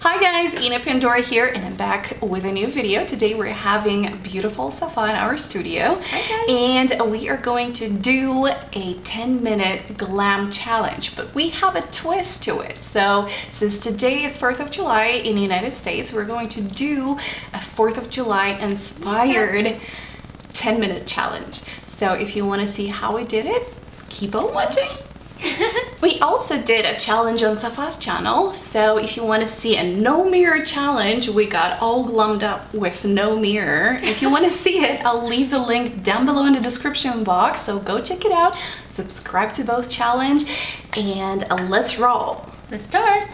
Hi guys, Pandora here, and I'm back with a new video. Today we're having beautiful Safa in our studio. Hi guys. And we are going to do a 10-minute glam challenge, but we have a twist to it. So since today is 4th of July in the United States, we're going to do a 4th of July inspired 10-minute challenge. So if you want to see how we did it, keep on watching. We also did a challenge on Safa's channel, so if you want to see a no mirror challenge, we got all glammed up with no mirror. If you want to see it, I'll leave the link down below in the description box, so go check it out, subscribe to both challenge, and let's roll. Let's start.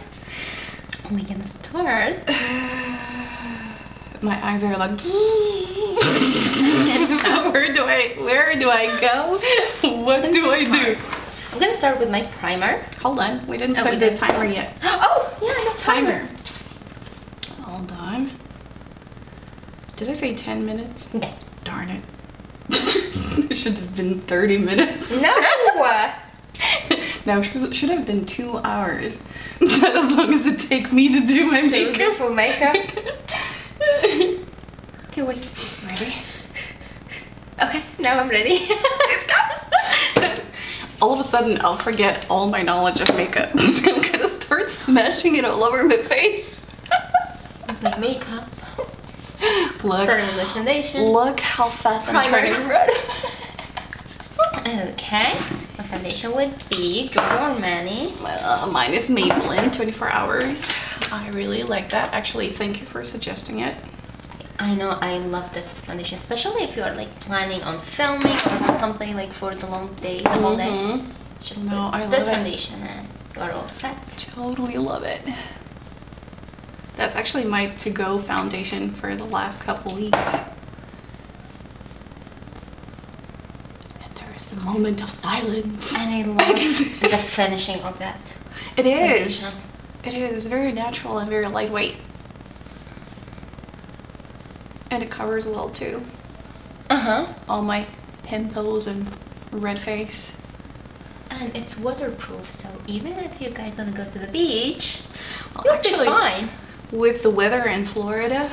Are we gonna start? My eyes are like where do I go? What do I do? I'm gonna start with my primer. Hold on, we didn't put the timer yet. Oh, yeah, the timer. Hold on. Did I say 10 minutes? Okay. Darn it. It should have been 30 minutes. No! No, it should have been 2 hours. Not as long as it take me to do my makeup. Beautiful makeup. Okay, wait. Ready? Okay, now I'm ready. Let's go! All of a sudden, I'll forget all my knowledge of makeup. I'm gonna start smashing it all over my face. My makeup. Look. Starting with the foundation. Look how fast I'm turning red. Okay. The foundation would be Giorgio Armani. Mine is Maybelline 24 hours. I really like that. Actually, thank you for suggesting it. I know, I love this foundation, especially if you are like planning on filming or something like for the long day, the whole day. Just put this foundation and you're all set. Totally love it. That's actually my to-go foundation for the last couple weeks. And there is a moment of silence. And I love the finishing of that. It is. It is very natural and very lightweight. And it covers well too. All my pimples and red face. And it's waterproof, so even if you guys want to go to the beach, you'll be fine. With the weather in Florida,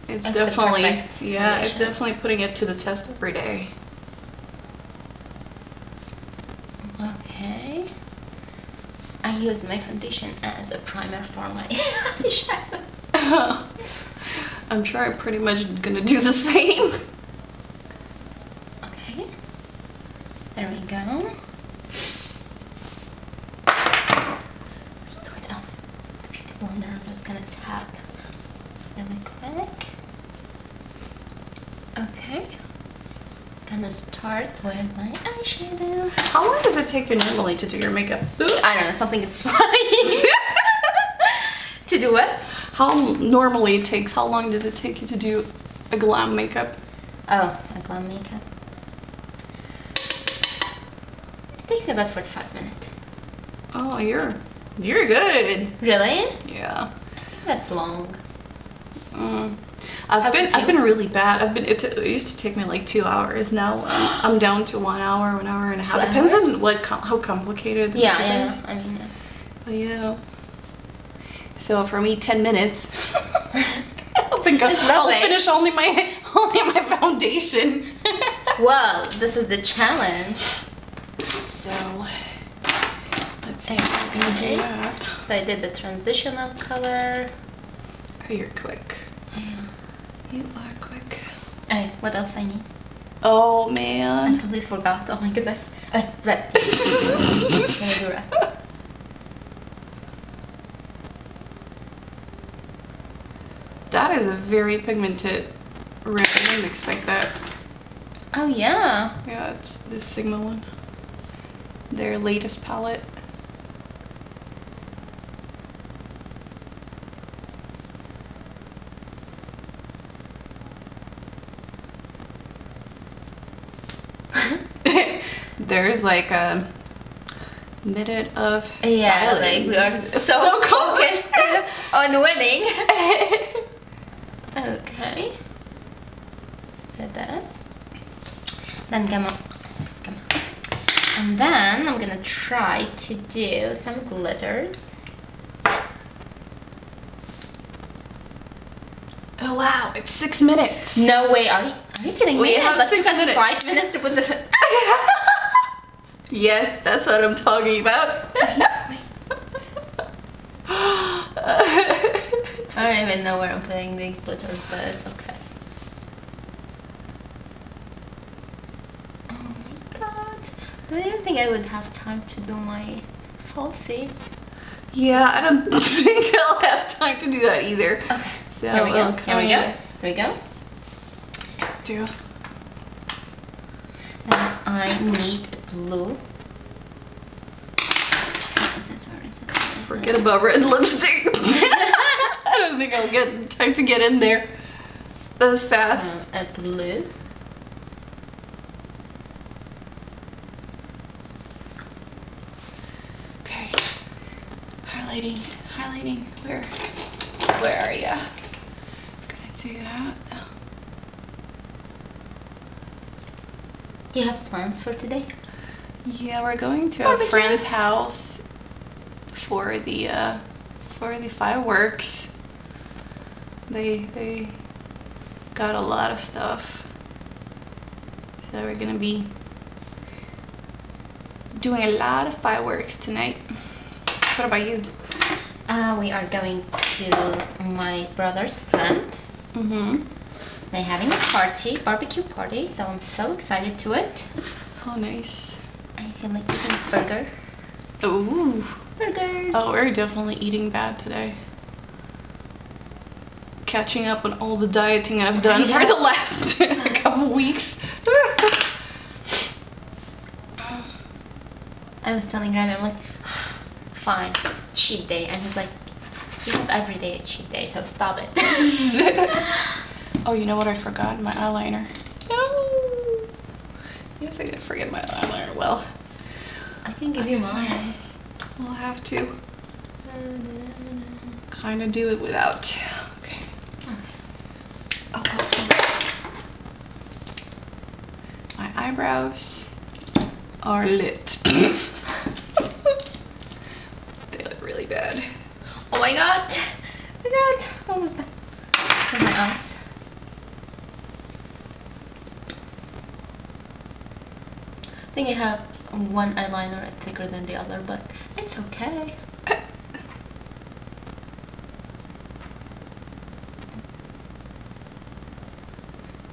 it's definitely it's definitely putting it to the test every day. Okay. I use my foundation as a primer for my eyeshadow. I'm sure I'm pretty much gonna do the same. Okay, there we go. What else? The beauty blender. I'm just gonna tap really quick. Okay, gonna start with my eyeshadow. How long does it take you normally to do your makeup? I don't know, something is flying. To do what? How long does it take you to do a glam makeup? Oh, a glam makeup. It takes me about 45 minutes. Oh, you're good. Really? Yeah. I think that's long. I've been really bad. It used to take me like 2 hours. Now I'm down to 1 hour, 1 hour and a half. Depends on how complicated the makeup is. I mean, But yeah. So for me, 10 minutes. I'll finish only my foundation. Well, this is the challenge. So let's see if we're gonna do that. So I did the transitional color. Oh, you're quick. You are quick. Okay, what else I need? Oh I man. completely forgot. Oh my goodness. Red. I'm gonna do red. That is a very pigmented red. I didn't expect that. Oh yeah. Yeah, it's the Sigma one. Their latest palette. There's like a minute of silence. Like we are so focused on winning. Okay. Did this. Then come on. And then I'm gonna try to do some glitters. Oh wow, it's 6 minutes. No way, are you kidding me? We have That 6 took us minutes. 5 minutes to put the... Yes, that's what I'm talking about. I don't even know where I'm putting the glitters, but it's okay. Oh my god. I didn't think I would have time to do my falsies. Yeah, I don't think I'll have time to do that either. Okay, So here we go. okay. Here we go. Here we go. Do. Then I need blue. Forget about red lipstick. I don't think I'll get time to get in there. That was fast. A blue. Okay. Highlighting. Where are ya? Gonna do that. Do you have plans for today? Yeah, we're going to a Barbecue. friend's house for the fireworks. They got a lot of stuff, so we're gonna be doing a lot of fireworks tonight. What about you? We are going to my brother's friend. Mm-hmm. They're having a party, barbecue party, so I'm so excited to it. Oh, nice. I feel like eating a burger. Ooh. Burgers. Oh, we're definitely eating bad today. Catching up on all the dieting I've done for the last couple weeks. I was telling Remy, I'm like, fine, cheat day. And he's like, you have every day a cheat day, so stop it. Oh, you know what I forgot? My eyeliner. No. Yes, I did forget my eyeliner. Well, I can give you mine. we'll have to kind of do it without. Okay. Oh. My eyebrows are lit. They look really bad. Oh my god! Oh my god! What was that? For my eyes. I think I have one eyeliner thicker than the other, but it's okay.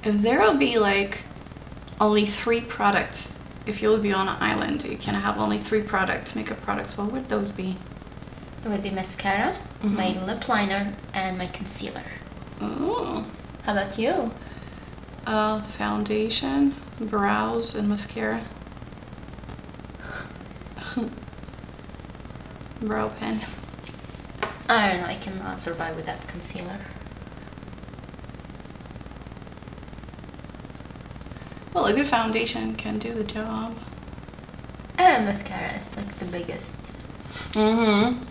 If there will be like only 3 products, if you'll be on an island, you can have only 3 products, makeup products, what would those be? It would be mascara, my lip liner, and my concealer. Oh. How about you? Foundation, brows, and mascara. Brow pen. I don't know, I cannot survive without concealer. Well, a good foundation can do the job. And mascara is like the biggest. Mm-hmm.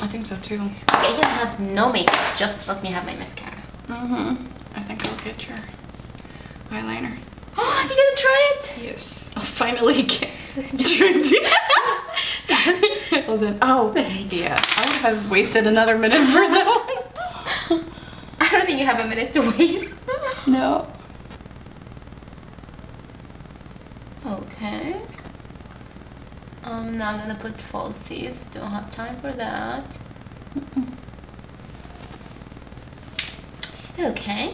I think so too. I can have no makeup, just let me have my mascara. Mm-hmm. I think I'll get your eyeliner. Oh, you gonna try it? Yes. I'll finally get well then, oh, yeah. I would have wasted another minute for that one. I don't think you have a minute to waste. No. Okay. I'm not gonna put falsies. Don't have time for that. Okay.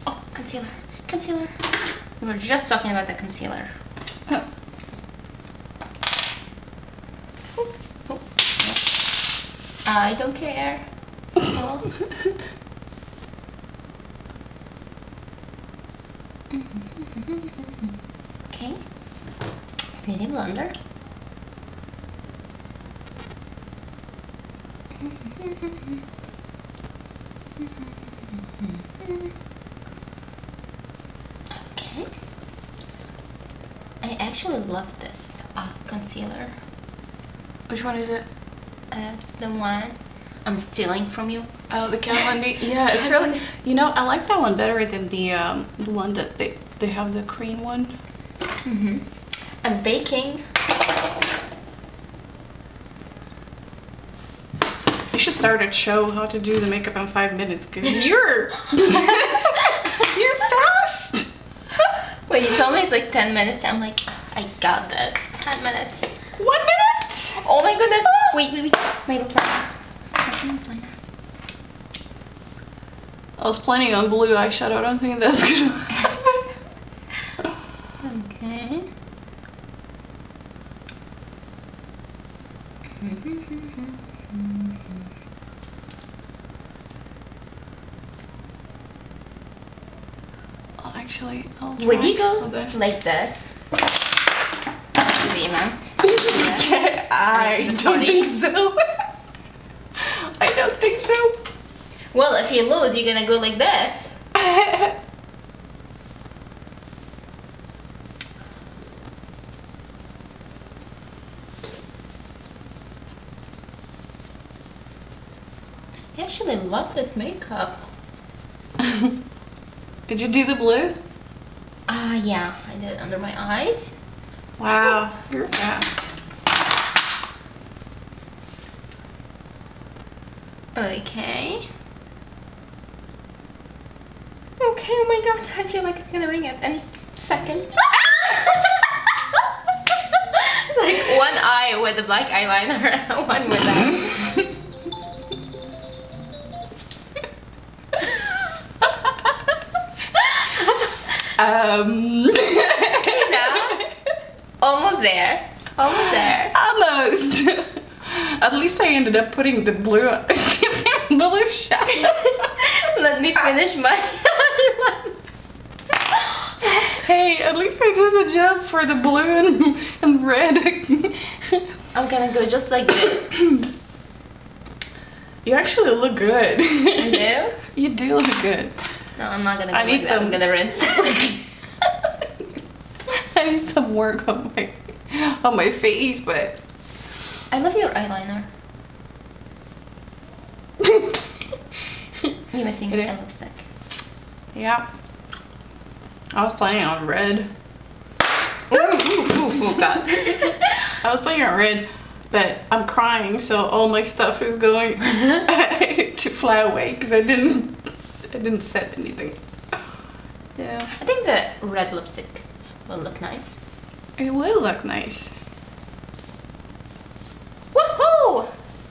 Oh, concealer. Concealer. We were just talking about the concealer. Oh. Oh. I don't care. Oh. Okay. Beauty blender. Okay. I actually love this concealer. Which one is it? It's the one I'm stealing from you. Oh, the Kat Von D. Yeah, it's really. You know, I like that one better than the one that they have the cream one. I'm baking. You should start a show how to do the makeup in 5 minutes because you're you're fast. When you told me it's like 10 minutes, I'm like, I got this. 10 minutes. 1 minute? Oh my goodness. Wait. My little planner. Where's my planner? I was planning on blue eyeshadow. I don't think that's gonna happen. Okay. Actually, I'll try. Would you go like this? The event? Yes. I don't think so. I don't think so. Well, if you lose, you're gonna go like this. I actually love this makeup. Did you do the blue? Yeah, I did it under my eyes. Wow, you're fast. Okay. Okay, oh my god, I feel like it's gonna ring at any second. Like one eye with a black eyeliner, one without. Almost there. Almost there. Almost. At least I ended up putting the blue blue shadow. Let me finish my Hey, at least I did the job for the blue and red. I'm gonna go just like this. You actually look good. I do? You do look good. No, I'm not gonna go I need like that. some- I'm gonna rinse. I need some work on my face, but I love your eyeliner. You're missing a lipstick. yeah. I was planning on red. Oh god. I was planning on red, but I'm crying, so all my stuff is going to fly away because I didn't set anything. Yeah. I think the red lipstick will look nice. It will look nice. Woohoo!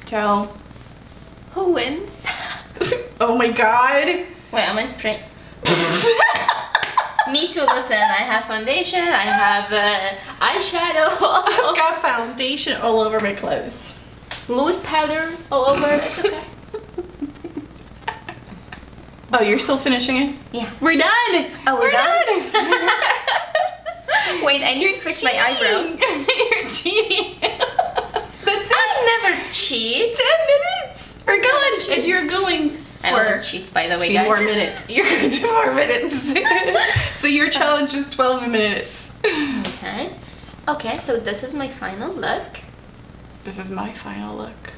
So, Who wins? oh my god. Wait, am I spraying? Me too, listen, I have foundation, I have eyeshadow, I've got foundation all over my clothes. loose powder all over, it's okay. Oh, you're still finishing it? Yeah. We're done! Oh, we're done? done! Wait, I need to fix my eyebrows. You're cheating. That's it. I never cheat. 10 minutes. We're gone. And you're going I always cheat, by the way, 2 guys. more minutes. You're 2 more minutes. So your challenge is 12 minutes. Okay. Okay, so this is my final look. This is my final look.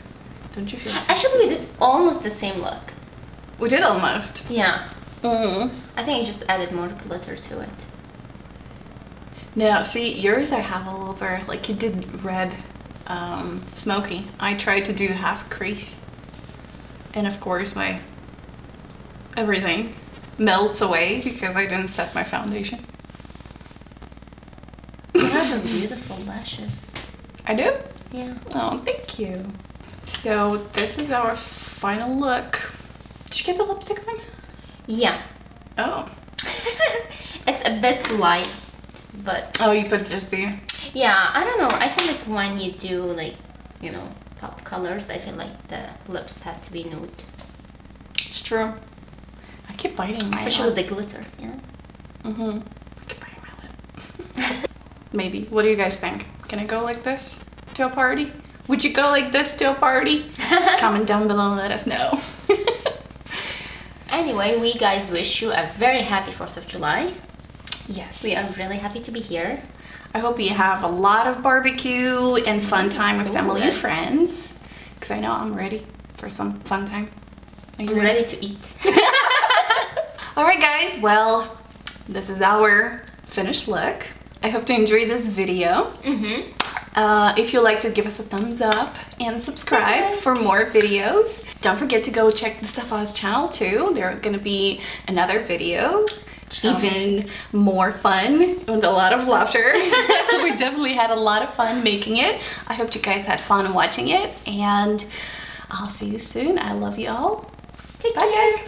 Don't you feel so Actually, we did almost the same look. We did almost. Yeah. Mm-hmm. I think I just added more glitter to it. Now, see, yours I have all over, like you did red, smoky. I tried to do half crease. And of course my everything melts away because I didn't set my foundation. You have beautiful lashes. I do? Yeah. Oh, thank you. So this is our final look. Did you get the lipstick on? Yeah. Oh. It's a bit light, but Oh, you put just the... yeah, I don't know. I feel like when you do like, you know, pop colors, I feel like the lips has to be nude. It's true. I keep biting my Especially with lip. the glitter, you know? Mm-hmm. I keep biting my lip. Maybe. What do you guys think? Can I go like this to a party? Would you go like this to a party? Comment down below and let us know. Anyway, we guys wish you a very happy 4th of July. Yes. We are really happy to be here. I hope you have a lot of barbecue and fun time with family and yes. friends. Because I know I'm ready for some fun time. Are you I'm ready to eat. Alright guys, well, this is our finished look. I hope to enjoy this video. If you like to give us a thumbs up and subscribe for more videos. Don't forget to go check the Safa's channel too. There's gonna be another video, even more fun and a lot of laughter. We definitely had a lot of fun making it. I hope you guys had fun watching it, and I'll see you soon. I love you all. Take care.